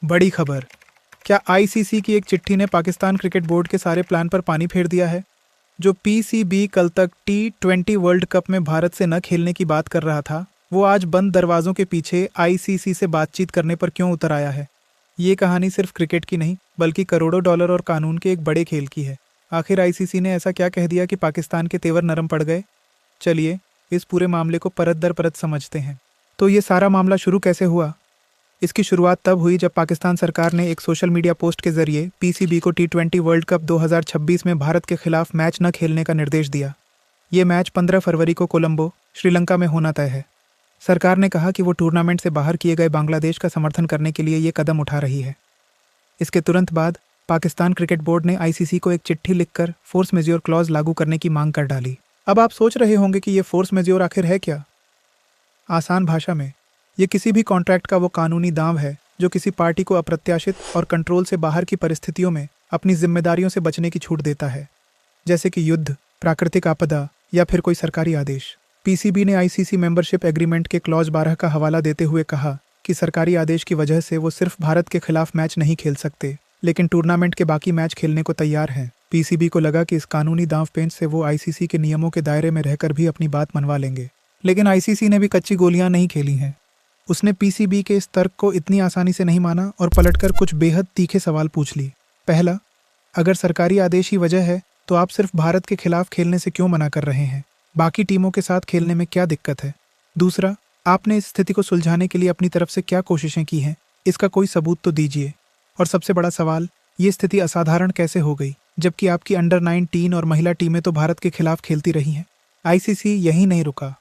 बड़ी खबर। क्या आईसीसी की एक चिट्ठी ने पाकिस्तान क्रिकेट बोर्ड के सारे प्लान पर पानी फेर दिया है? जो पीसीबी कल तक T20 वर्ल्ड कप में भारत से न खेलने की बात कर रहा था, वो आज बंद दरवाजों के पीछे आईसीसी से बातचीत करने पर क्यों उतर आया है? ये कहानी सिर्फ क्रिकेट की नहीं, बल्कि करोड़ों डॉलर और कानून के एक बड़े खेल की है। आखिर आईसीसी ने ऐसा क्या कह दिया कि पाकिस्तान के तेवर नरम पड़ गए? चलिए, इस पूरे मामले को परत दर परत समझते हैं। तो ये सारा मामला शुरू कैसे हुआ? इसकी शुरुआत तब हुई जब पाकिस्तान सरकार ने एक सोशल मीडिया पोस्ट के जरिए पीसीबी को T20 वर्ल्ड कप 2026 में भारत के खिलाफ मैच न खेलने का निर्देश दिया। ये मैच 15 फरवरी को कोलंबो, श्रीलंका में होना तय है। सरकार ने कहा कि वो टूर्नामेंट से बाहर किए गए बांग्लादेश का समर्थन करने के लिए ये कदम उठा रही है। इसके तुरंत बाद पाकिस्तान क्रिकेट बोर्ड ने आईसीसी को एक चिट्ठी लिखकर फोर्स मेज्योर क्लॉज लागू करने की मांग कर डाली। अब आप सोच रहे होंगे कि ये फोर्स मेज्योर आखिर है क्या? आसान भाषा में, ये किसी भी कॉन्ट्रैक्ट का वो कानूनी दांव है जो किसी पार्टी को अप्रत्याशित और कंट्रोल से बाहर की परिस्थितियों में अपनी जिम्मेदारियों से बचने की छूट देता है, जैसे कि युद्ध, प्राकृतिक आपदा या फिर कोई सरकारी आदेश। पीसीबी ने आईसीसी मेंबरशिप एग्रीमेंट के क्लॉज 12 का हवाला देते हुए कहा कि सरकारी आदेश की वजह से वो सिर्फ भारत के खिलाफ मैच नहीं खेल सकते, लेकिन टूर्नामेंट के बाकी मैच खेलने को तैयार हैं। पीसीबी को लगा कि इस कानूनी दांवपेच से वो आईसीसी के नियमों के दायरे में रहकर भी अपनी बात मनवा लेंगे। लेकिन आईसीसी ने भी कच्ची गोलियां नहीं खेली हैं। उसने पीसीबी के इस तर्क को इतनी आसानी से नहीं माना और पलटकर कुछ बेहद तीखे सवाल पूछ ली। पहला, अगर सरकारी आदेश ही वजह है तो आप सिर्फ भारत के खिलाफ खेलने से क्यों मना कर रहे हैं? बाकी टीमों के साथ खेलने में क्या दिक्कत है? दूसरा, आपने इस स्थिति को सुलझाने के लिए अपनी तरफ से क्या कोशिशें की हैं? इसका कोई सबूत तो दीजिए। और सबसे बड़ा सवाल, ये स्थिति असाधारण कैसे हो गई, जबकि आपकी अंडर 19 और महिला टीमें तो भारत के खिलाफ खेलती रही हैं? आईसीसी यहीं नहीं रुका।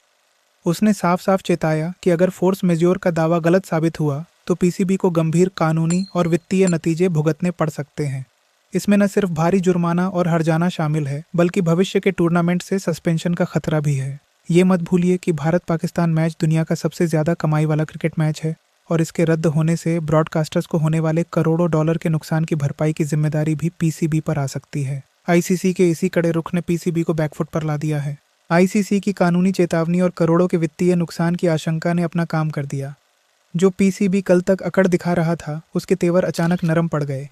उसने साफ साफ चेताया कि अगर फोर्स मेज्योर का दावा गलत साबित हुआ तो पीसीबी को गंभीर कानूनी और वित्तीय नतीजे भुगतने पड़ सकते हैं। इसमें न सिर्फ भारी जुर्माना और हर्जाना शामिल है, बल्कि भविष्य के टूर्नामेंट से सस्पेंशन का खतरा भी है। ये मत भूलिए कि भारत पाकिस्तान मैच दुनिया का सबसे ज्यादा कमाई वाला क्रिकेट मैच है और इसके रद्द होने से ब्रॉडकास्टर्स को होने वाले करोड़ों डॉलर के नुकसान की भरपाई की जिम्मेदारी भी पीसीबी पर आ सकती है। आईसीसी के इसी कड़े रुख ने पीसीबी को बैकफुट पर ला दिया है। आईसीसी की कानूनी चेतावनी और करोड़ों के वित्तीय नुकसान की आशंका ने अपना काम कर दिया। जो पीसीबी कल तक अकड़ दिखा रहा था, उसके तेवर अचानक नरम पड़ गए।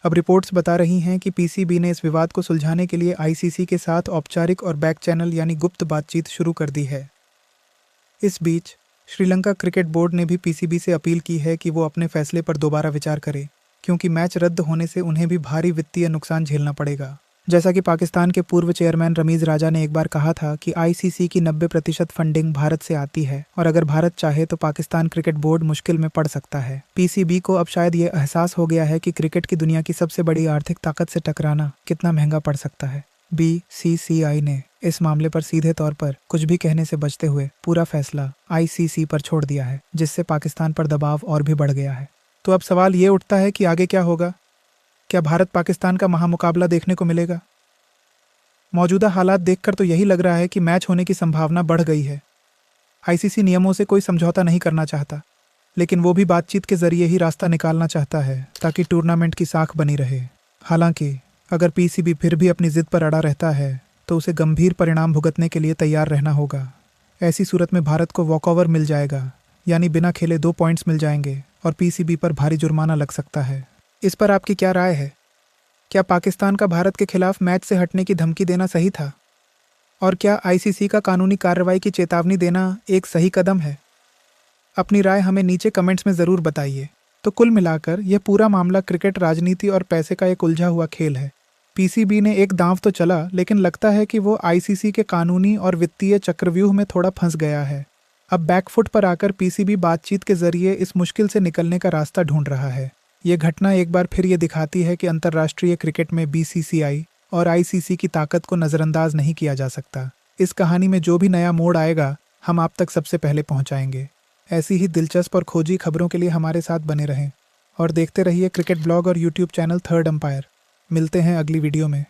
अब रिपोर्ट्स बता रही हैं कि पीसीबी ने इस विवाद को सुलझाने के लिए आईसीसी के साथ औपचारिक और बैक चैनल यानी गुप्त बातचीत शुरू कर दी है। इस बीच श्रीलंका क्रिकेट बोर्ड ने भी पीसीबी से अपील की है कि वो अपने फैसले पर दोबारा विचार करे, क्योंकि मैच रद्द होने से उन्हें भी भारी वित्तीय नुकसान झेलना पड़ेगा। जैसा कि पाकिस्तान के पूर्व चेयरमैन रमीज राजा ने एक बार कहा था कि आईसीसी की 90% फंडिंग भारत से आती है और अगर भारत चाहे तो पाकिस्तान क्रिकेट बोर्ड मुश्किल में पड़ सकता है। पीसीबी को अब शायद ये एहसास हो गया है कि क्रिकेट की दुनिया की सबसे बड़ी आर्थिक ताकत से टकराना कितना महंगा पड़ सकता है। बीसीसीआई ने इस मामले पर सीधे तौर पर कुछ भी कहने से बचते हुए पूरा फैसला आईसीसी पर छोड़ दिया है, जिससे पाकिस्तान पर दबाव और भी बढ़ गया है। तो अब सवाल ये उठता है कि आगे क्या होगा? क्या भारत पाकिस्तान का महामुकाबला देखने को मिलेगा? मौजूदा हालात देखकर तो यही लग रहा है कि मैच होने की संभावना बढ़ गई है। आईसीसी नियमों से कोई समझौता नहीं करना चाहता, लेकिन वो भी बातचीत के जरिए ही रास्ता निकालना चाहता है ताकि टूर्नामेंट की साख बनी रहे। हालांकि अगर पीसीबी फिर भी अपनी जिद पर अड़ा रहता है तो उसे गंभीर परिणाम भुगतने के लिए तैयार रहना होगा। ऐसी सूरत में भारत को वॉकओवर मिल जाएगा, यानी बिना खेले 2 पॉइंट्स मिल जाएंगे और पीसीबी पर भारी जुर्माना लग सकता है। इस पर आपकी क्या राय है? क्या पाकिस्तान का भारत के खिलाफ मैच से हटने की धमकी देना सही था? और क्या आईसीसी का कानूनी कार्रवाई की चेतावनी देना एक सही कदम है? अपनी राय हमें नीचे कमेंट्स में ज़रूर बताइए। तो कुल मिलाकर यह पूरा मामला क्रिकेट, राजनीति और पैसे का एक उलझा हुआ खेल है। पीसीबी ने एक दांव तो चला, लेकिन लगता है कि वो आईसीसी के कानूनी और वित्तीय चक्रव्यूह में थोड़ा फंस गया है। अब बैकफुट पर आकर पीसीबी बातचीत के जरिए इस मुश्किल से निकलने का रास्ता ढूंढ रहा है। ये घटना एक बार फिर ये दिखाती है कि अंतर्राष्ट्रीय क्रिकेट में बीसीसीआई और आईसीसी की ताकत को नज़रअंदाज नहीं किया जा सकता। इस कहानी में जो भी नया मोड़ आएगा, हम आप तक सबसे पहले पहुंचाएंगे। ऐसी ही दिलचस्प और खोजी खबरों के लिए हमारे साथ बने रहें और देखते रहिए क्रिकेट ब्लॉग और यूट्यूब चैनल थर्ड अंपायर। मिलते हैं अगली वीडियो में।